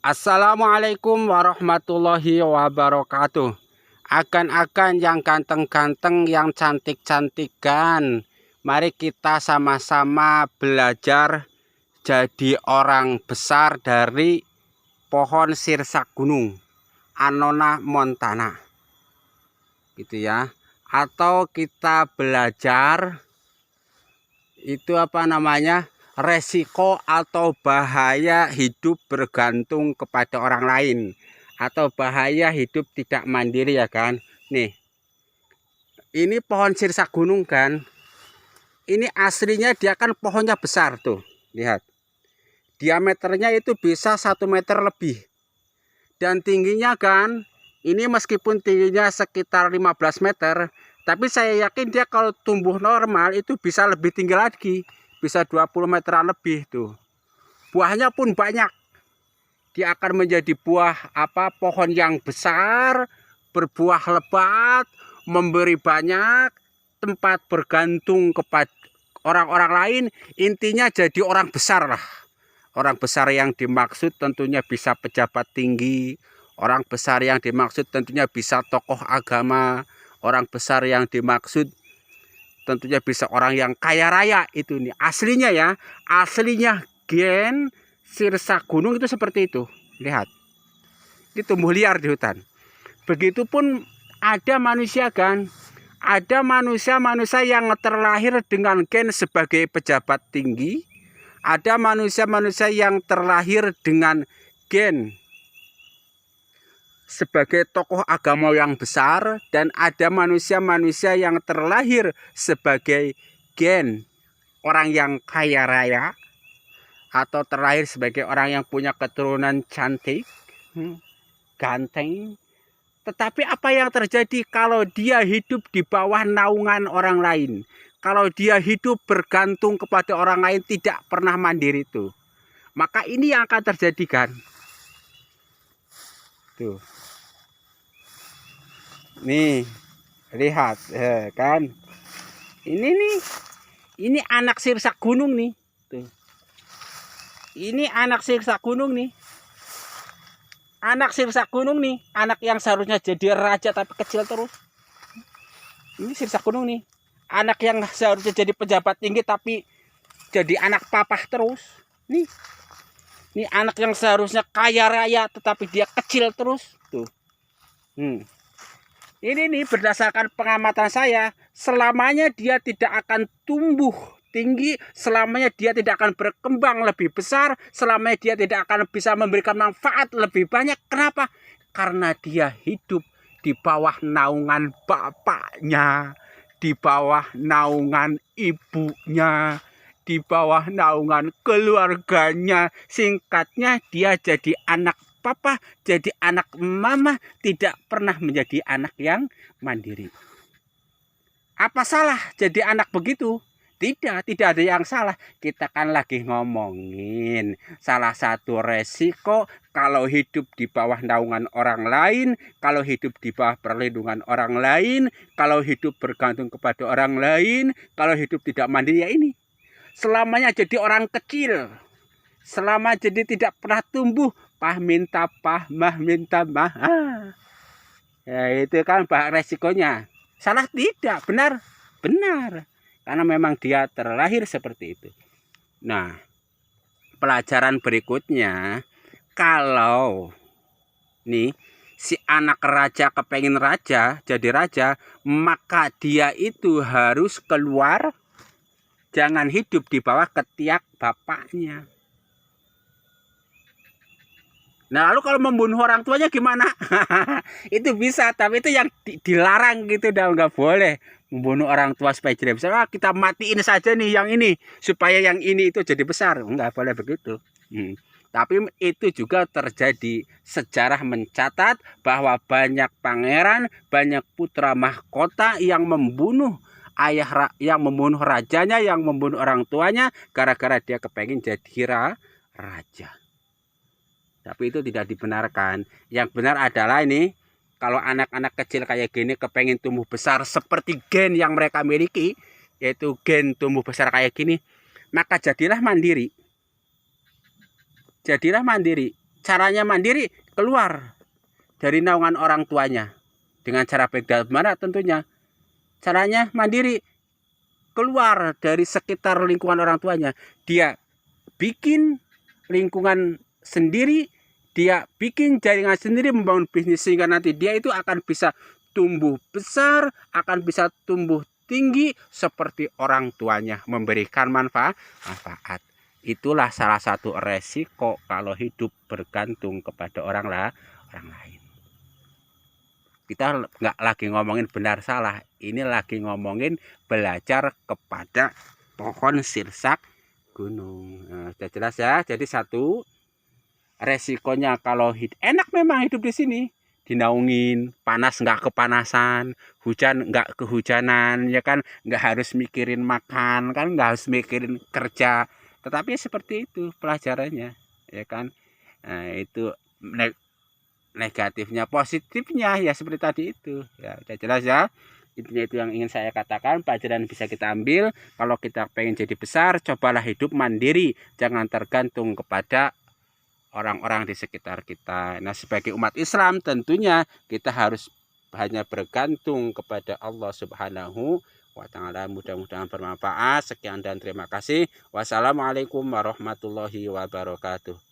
Assalamualaikum warahmatullahi wabarakatuh. Akan yang ganteng-ganteng, yang cantik-cantikan, mari kita sama-sama belajar jadi orang besar dari pohon sirsak gunung Annona montana, gitu ya. Atau kita belajar itu resiko atau bahaya hidup bergantung kepada orang lain, atau bahaya hidup tidak mandiri, ya kan. Nih, ini pohon sirsak gunung kan. Ini aslinya dia kan pohonnya besar tuh. Lihat. Diameternya itu bisa 1 meter lebih. Dan tingginya kan, ini meskipun tingginya sekitar 15 meter, tapi saya yakin dia kalau tumbuh normal itu bisa lebih tinggi lagi. Bisa 20 meteran lebih tuh. Buahnya pun banyak. Dia akan menjadi pohon yang besar, berbuah lebat, memberi banyak, tempat bergantung kepada orang-orang lain. Intinya jadi orang besar lah. Orang besar yang dimaksud tentunya bisa pejabat tinggi. Orang besar yang dimaksud tentunya bisa tokoh agama. Orang besar yang dimaksud tentunya bisa orang yang kaya raya. Itu nih aslinya ya. Aslinya gen sirsak gunung itu seperti itu. Lihat. Ini tumbuh liar di hutan. Begitupun ada manusia kan. Ada manusia-manusia yang terlahir dengan gen sebagai pejabat tinggi. Ada manusia-manusia yang terlahir dengan gen sebagai tokoh agama yang besar, dan ada manusia-manusia yang terlahir sebagai gen orang yang kaya raya, atau terlahir sebagai orang yang punya keturunan cantik, ganteng. Tetapi apa yang terjadi kalau dia hidup di bawah naungan orang lain? Kalau dia hidup bergantung kepada orang lain, tidak pernah mandiri itu, maka ini yang akan terjadi kan. Tuh. Nih, lihat kan. Ini nih. Ini anak sirsak gunung nih. Tuh. Ini anak sirsak gunung nih. Anak sirsak gunung nih, anak yang seharusnya jadi raja tapi kecil terus. Ini sirsak gunung nih. Anak yang seharusnya jadi pejabat tinggi tapi jadi anak papah terus. Nih. Ini anak yang seharusnya kaya raya tetapi dia kecil terus. Tuh. Ini nih berdasarkan pengamatan saya, selamanya dia tidak akan tumbuh tinggi, selamanya dia tidak akan berkembang lebih besar, selamanya dia tidak akan bisa memberikan manfaat lebih banyak. Kenapa? Karena dia hidup di bawah naungan bapaknya, di bawah naungan ibunya, di bawah naungan keluarganya. Singkatnya, dia jadi anak papa, jadi anak mama, tidak pernah menjadi anak yang mandiri. Apa salah jadi anak begitu? Tidak ada yang salah. Kita kan lagi ngomongin salah satu resiko kalau hidup di bawah naungan orang lain, kalau hidup di bawah perlindungan orang lain, kalau hidup bergantung kepada orang lain, kalau hidup tidak mandiri, ya ini. Selamanya jadi orang kecil. Selama jadi tidak pernah tumbuh, pah minta pah, mah minta mah. Ya itu kan resikonya. Salah tidak, benar. Benar. Karena memang dia terlahir seperti itu. Nah, pelajaran berikutnya, kalau nih si anak raja kepengen raja, jadi raja, maka dia itu harus keluar, jangan hidup di bawah ketiak bapaknya. Nah, lalu kalau membunuh orang tuanya gimana? Itu bisa, tapi itu yang dilarang gitu, udah nggak boleh membunuh orang tua supaya jadi besar. Kita matiin saja nih yang ini supaya yang ini itu jadi besar, nggak boleh begitu. Tapi itu juga terjadi. Sejarah mencatat bahwa banyak pangeran, banyak putra mahkota yang membunuh yang membunuh rajanya, yang membunuh orang tuanya gara-gara dia kepengen jadi raja. Tapi itu tidak dibenarkan. Yang benar adalah ini, kalau anak-anak kecil kayak gini kepengen tumbuh besar seperti gen yang mereka miliki, yaitu gen tumbuh besar kayak gini, maka jadilah mandiri. Jadilah mandiri. caranya mandiri, keluar dari naungan orang tuanya. Dengan cara baik dan benar tentunya. Caranya mandiri, keluar dari sekitar lingkungan orang tuanya. Dia bikin lingkungan sendiri, dia bikin jaringan sendiri, membangun bisnis, sehingga nanti dia itu akan bisa tumbuh besar, akan bisa tumbuh tinggi seperti orang tuanya, memberikan manfaat. Itulah salah satu resiko kalau hidup bergantung kepada orang lain. Kita nggak lagi ngomongin benar salah, ini lagi ngomongin belajar kepada pohon sirsak gunung. Nah, sudah jelas ya. Jadi satu, resikonya kalau enak memang hidup di sini, dinaungin, panas nggak kepanasan, hujan nggak kehujanan, ya kan, nggak harus mikirin makan, kan nggak harus mikirin kerja. Tetapi seperti itu pelajarannya, ya kan. Nah, itu negatifnya. Positifnya ya seperti tadi itu, ya udah jelas ya. Intinya itu yang ingin saya katakan, pelajaran bisa kita ambil. Kalau kita pengen jadi besar, cobalah hidup mandiri, jangan tergantung kepada orang-orang di sekitar kita. Nah, sebagai umat Islam tentunya kita harus hanya bergantung kepada Allah Subhanahu wa ta'ala. Mudah-mudahan bermanfaat. Sekian dan terima kasih. Wassalamualaikum warahmatullahi wabarakatuh.